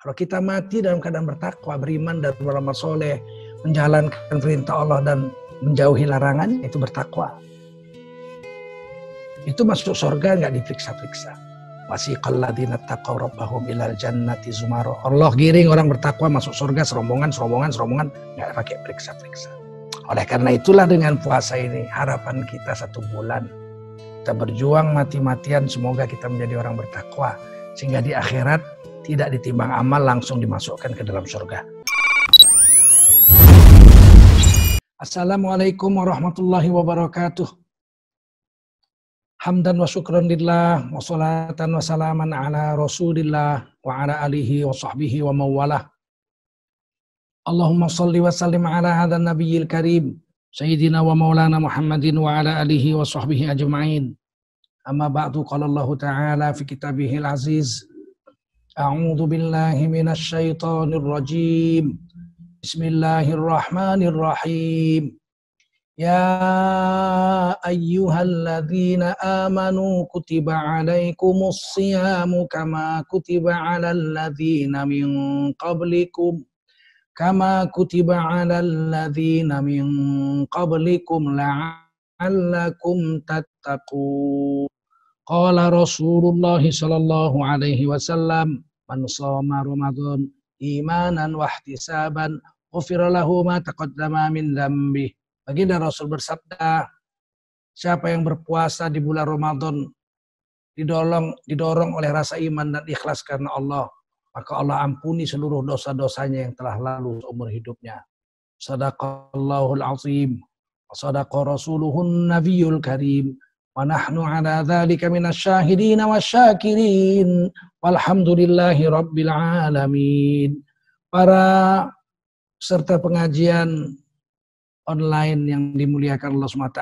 Kalau kita mati dalam keadaan bertakwa, beriman dan beramal soleh, menjalankan perintah Allah dan menjauhi larangan, itu bertakwa. Itu masuk surga nggak diperiksa-periksa. Wasiqal ladzina taqaw rabbahum ilal jannati zumara. Allah giring orang bertakwa masuk surga serombongan, nggak pakai periksa-periksa. Oleh karena itulah dengan puasa ini harapan kita 1 bulan. Kita berjuang mati-matian, semoga kita menjadi orang bertakwa. Sehingga di akhirat tidak ditimbang amal, langsung dimasukkan ke dalam surga. Assalamualaikum warahmatullahi wabarakatuh. Hamdan wa syukran lillah wa salatan wa salaman ala rasulillah wa ala alihi wa sahbihi wa mawalah. Allahumma salli wa sallim ala hadha nabiyil karim Sayyidina wa maulana Muhammadin wa ala alihi wa sahbihi ajma'in. Amma ba'du, qala Allah ta'ala fi kitabihil aziz. A'udzu billahi minasy syaithanir rajim. Bismillahirrahmanirrahim. Ya ayyuhalladzina amanu kutiba alaikumus siyamu kama kutiba alal ladzina min qablikum la'allakum tattaqun. Qala Rasulullah sallallahu alaihi wasallam, man shoma Ramadan imanan wa ihtisaban ghufira lahu ma taqaddama min dzambi. Baginda Rasul bersabda, siapa yang berpuasa di bulan Ramadan didorong oleh rasa iman dan ikhlas karena Allah, maka Allah ampuni seluruh dosa-dosanya yang telah lalu seumur hidupnya. Shadaqallahul azim wa shadaqa rasuluhun nabiyul karim wa nahnu ala dzalika minasyahidin wasyakirin walhamdulillahi rabbil alamin. Para peserta pengajian online yang dimuliakan Allah SWT,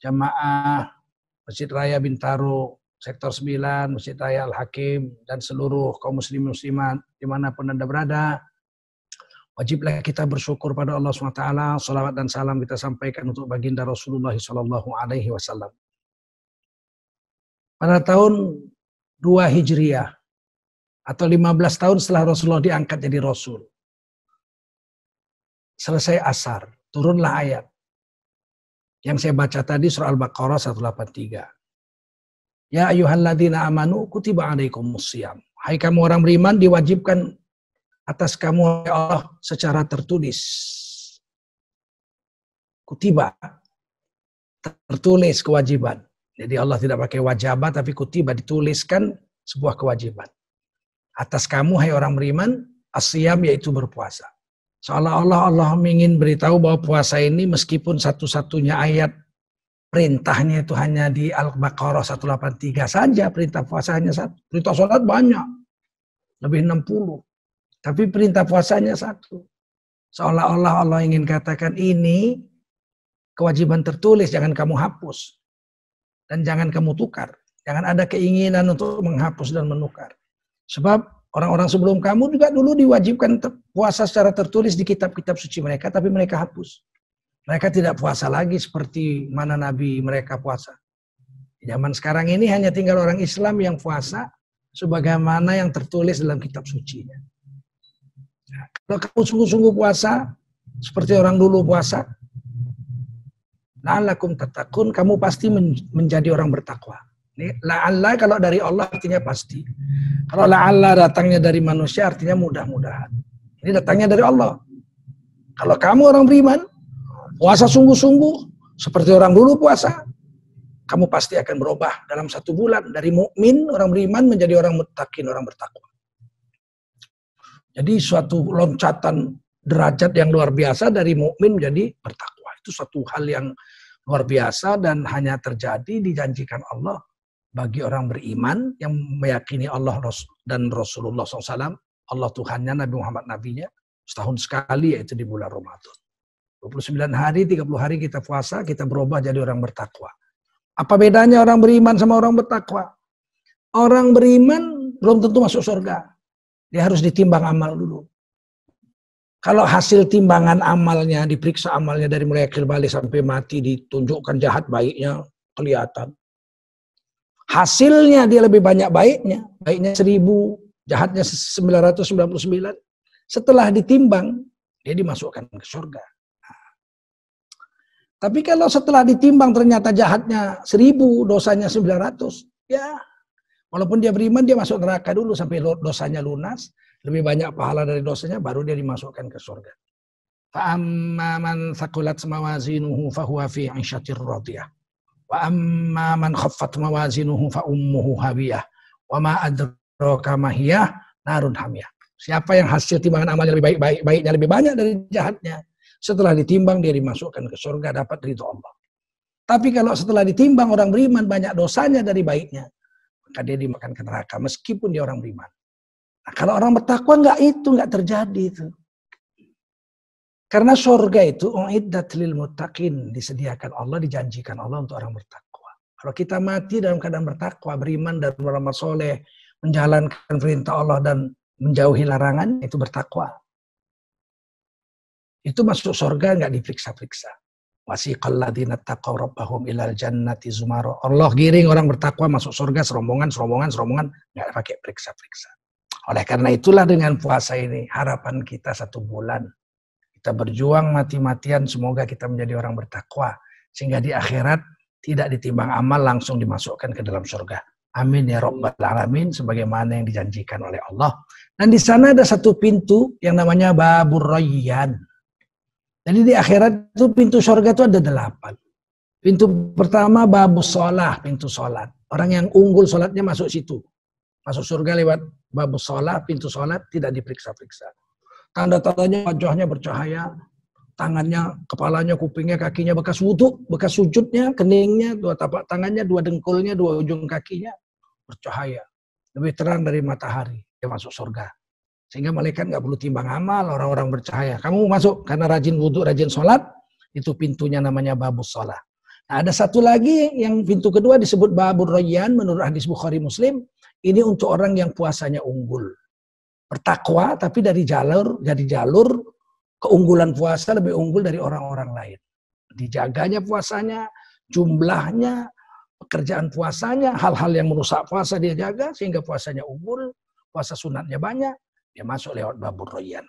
jamaah Masjid Raya Bintaro, Sektor 9, Masjid Raya Al-Hakim, dan seluruh kaum muslim muslimat dimanapun Anda berada, wajiblah kita bersyukur pada Allah SWT. Salawat dan salam kita sampaikan untuk baginda Rasulullah SAW. Pada tahun 2 Hijriah, atau 15 tahun setelah Rasulullah diangkat jadi Rasul, selesai asar, turunlah ayat yang saya baca tadi, surah Al-Baqarah 183. Ya ayyuhalladzina amanu kutiba alaikumus shiyam. Hai kamu orang beriman, diwajibkan atas kamu ya Allah secara tertulis. Kutiba, tertulis kewajiban. Jadi Allah tidak pakai wajibah, tapi kutiba, dituliskan sebuah kewajiban. Atas kamu hai orang beriman, as-shiyam yaitu berpuasa. Seolah-olah Allah ingin beritahu bahwa puasa ini meskipun satu-satunya ayat perintahnya itu hanya di Al-Baqarah 183 saja, perintah puasa hanya satu. Perintah sholat banyak, lebih 60. Tapi perintah puasanya satu. Seolah-olah Allah ingin katakan ini kewajiban tertulis, jangan kamu hapus. Dan jangan kamu tukar. Jangan ada keinginan untuk menghapus dan menukar. Sebab orang-orang sebelum kamu juga dulu diwajibkan puasa secara tertulis di kitab-kitab suci mereka, tapi mereka hapus. Mereka tidak puasa lagi seperti mana Nabi mereka puasa. Di zaman sekarang ini hanya tinggal orang Islam yang puasa sebagaimana yang tertulis dalam kitab sucinya. Nah, kalau kamu sungguh-sungguh puasa seperti orang dulu puasa, la'allakum tattaqun, kamu pasti menjadi orang bertakwa. La'alla kalau dari Allah artinya pasti. Kalau la'alla datangnya dari manusia artinya mudah-mudahan. Ini datangnya dari Allah. Kalau kamu orang beriman, puasa sungguh-sungguh seperti orang dulu puasa, kamu pasti akan berubah dalam 1 bulan dari mukmin orang beriman menjadi orang muttaqin, orang bertakwa. Jadi suatu loncatan derajat yang luar biasa dari mukmin menjadi bertakwa. Itu suatu hal yang luar biasa dan hanya terjadi dijanjikan Allah bagi orang beriman yang meyakini Allah dan Rasulullah SAW, Allah Tuhannya, Nabi Muhammad Nabinya, setahun sekali, yaitu di bulan Ramadan. 29 hari, 30 hari kita puasa, kita berubah jadi orang bertakwa. Apa bedanya orang beriman sama orang bertakwa? Orang beriman belum tentu masuk surga. Dia harus ditimbang amal dulu. Kalau hasil timbangan amalnya, diperiksa amalnya dari mulai akhir balik sampai mati, ditunjukkan jahat baiknya, kelihatan. Hasilnya dia lebih banyak baiknya 1000, jahatnya 999. Setelah ditimbang, dia dimasukkan ke surga. Tapi kalau setelah ditimbang ternyata jahatnya 1000, dosanya 900, ya walaupun dia beriman, dia masuk neraka dulu sampai dosanya lunas, lebih banyak pahala dari dosanya, baru dia dimasukkan ke surga. فَأَمَّا مَنْ ثَقُلَتْ مَوَازِينُهُ فَهُوَ فِي عِيشَةٍ رَاضِيَةٍ وَأَمَّا مَنْ خَفَّتْ مَوَازِينُهُ فَأُمُّهُ هَاوِيَةٌ وَمَا أَدْرَاكَ مَا هِيَ نَارٌ حَامِيَةٌ. Siapa yang hasil timbangan amalnya lebih baiknya lebih banyak dari jahatnya, setelah ditimbang dia dimasukkan ke surga, dapat ridho Allah. Tapi kalau setelah ditimbang orang beriman banyak dosanya dari baiknya, maka dia dimakan ke neraka meskipun dia orang beriman. Nah, kalau orang bertakwa nggak terjadi itu. Karena surga itu uiddat lil muttaqin, disediakan Allah, dijanjikan Allah untuk orang bertakwa. Kalau kita mati dalam keadaan bertakwa, beriman dan beramal soleh, menjalankan perintah Allah dan menjauhi larangan, itu bertakwa. Itu masuk surga nggak diperiksa-periksa. Wasiqal ladzina taqaw rabbahum ilal jannati zumara. Allah giring orang bertakwa masuk surga serombongan, nggak pakai periksa-periksa. Oleh karena itulah dengan puasa ini harapan kita 1 bulan. Kita berjuang mati-matian, semoga kita menjadi orang bertakwa. Sehingga di akhirat tidak ditimbang amal, langsung dimasukkan ke dalam surga. Amin ya Rabbal Alamin, sebagaimana yang dijanjikan oleh Allah. Dan di sana ada satu pintu yang namanya Babur Rayyan. Jadi di akhirat itu pintu surga itu ada 8. Pintu pertama Babus Sholah, pintu sholat. Orang yang unggul sholatnya masuk situ. Masuk surga lewat Babus Sholah, pintu sholat, tidak diperiksa-periksa. Tanda-tandanya wajahnya bercahaya, tangannya, kepalanya, kupingnya, kakinya bekas wudhu, bekas sujudnya, keningnya, 2 tapak tangannya, 2 dengkulnya, 2 ujung kakinya bercahaya. Lebih terang dari matahari, dia masuk surga. Sehingga malaikat nggak perlu timbang amal, orang-orang bercahaya. Kamu masuk karena rajin wudhu, rajin sholat, itu pintunya namanya Babus Sholah. Nah, ada satu lagi yang pintu kedua disebut Babur Rayyan menurut hadis Bukhari Muslim. Ini untuk orang yang puasanya unggul. Bertakwa tapi dari jalur keunggulan puasa lebih unggul dari orang-orang lain. Dijaganya puasanya, jumlahnya, pekerjaan puasanya, hal-hal yang merusak puasa dia jaga sehingga puasanya unggul, puasa sunatnya banyak, dia masuk lewat Babur Rayyan.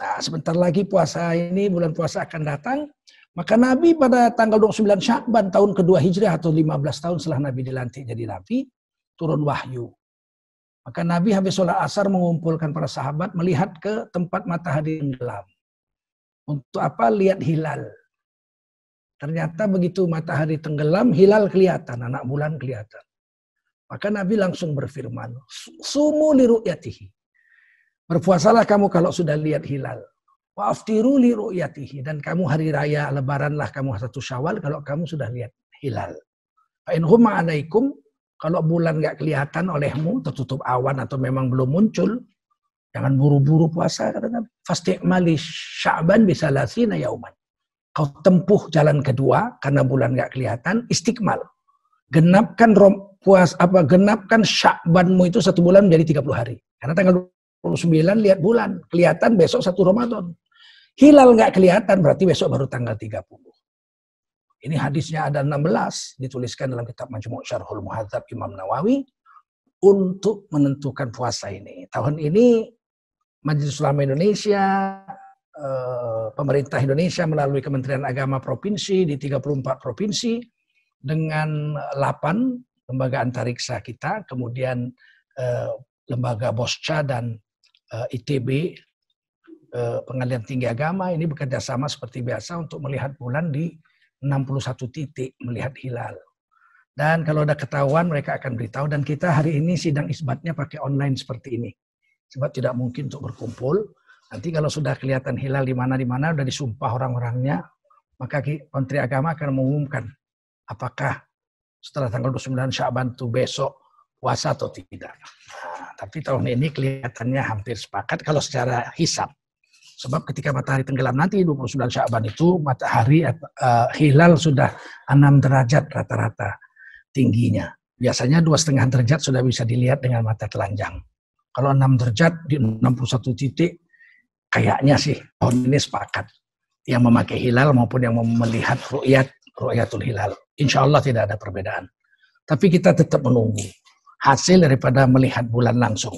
Nah, sebentar lagi puasa ini, bulan puasa akan datang, maka Nabi pada tanggal 29 Sya'ban tahun kedua Hijriah atau 15 tahun setelah Nabi dilantik jadi Nabi, turun wahyu. Maka Nabi habis sholat asar mengumpulkan para sahabat melihat ke tempat matahari tenggelam. Untuk apa? Lihat hilal. Ternyata begitu matahari tenggelam, hilal kelihatan, anak bulan kelihatan. Maka Nabi langsung berfirman, sumu li ru'yatihi. Berpuasalah kamu kalau sudah lihat hilal. Wa aftiru li ru'yatihi. Dan kamu hari raya lebaranlah kamu 1 Syawal kalau kamu sudah lihat hilal. Fa in humma alaikum. Kalau bulan nggak kelihatan olehmu, tertutup awan atau memang belum muncul, jangan buru-buru puasa, kata Nabi. Fasti'mali Sya'ban bisalasina yauman. Kau tempuh jalan kedua karena bulan nggak kelihatan, istiqmal. Genapkan genapkan Sya'banmu itu 1 bulan menjadi 30 hari. Karena tanggal 29 lihat bulan, kelihatan besok 1 Ramadan. Hilal nggak kelihatan berarti besok baru tanggal 30. Ini hadisnya ada 16, dituliskan dalam kitab Majmu' Syarhul Muhadzab Imam Nawawi untuk menentukan puasa ini. Tahun ini Majelis Ulama Indonesia, pemerintah Indonesia melalui Kementerian Agama Provinsi di 34 provinsi dengan 8 lembaga antariksa kita, kemudian lembaga Bosca dan ITB, Pengadilan Tinggi Agama, ini bekerja sama seperti biasa untuk melihat bulan di 61 titik melihat hilal. Dan kalau ada ketahuan mereka akan beritahu, dan kita hari ini sidang isbatnya pakai online seperti ini. Sebab tidak mungkin untuk berkumpul. Nanti kalau sudah kelihatan hilal di mana-mana udah disumpah orang-orangnya, maka Menteri Agama akan mengumumkan apakah setelah tanggal 29 Sya'ban itu besok puasa atau tidak. Nah, tapi tahun ini kelihatannya hampir sepakat kalau secara hisab. Sebab ketika matahari tenggelam nanti 29 Sya'ban itu matahari hilal sudah 6 derajat rata-rata tingginya. Biasanya 2,5 derajat sudah bisa dilihat dengan mata telanjang. Kalau 6 derajat di 61 titik kayaknya sih tahun ini sepakat. Yang memakai hilal maupun yang melihat ru'yatul hilal. Insya Allah tidak ada perbedaan. Tapi kita tetap menunggu hasil daripada melihat bulan langsung.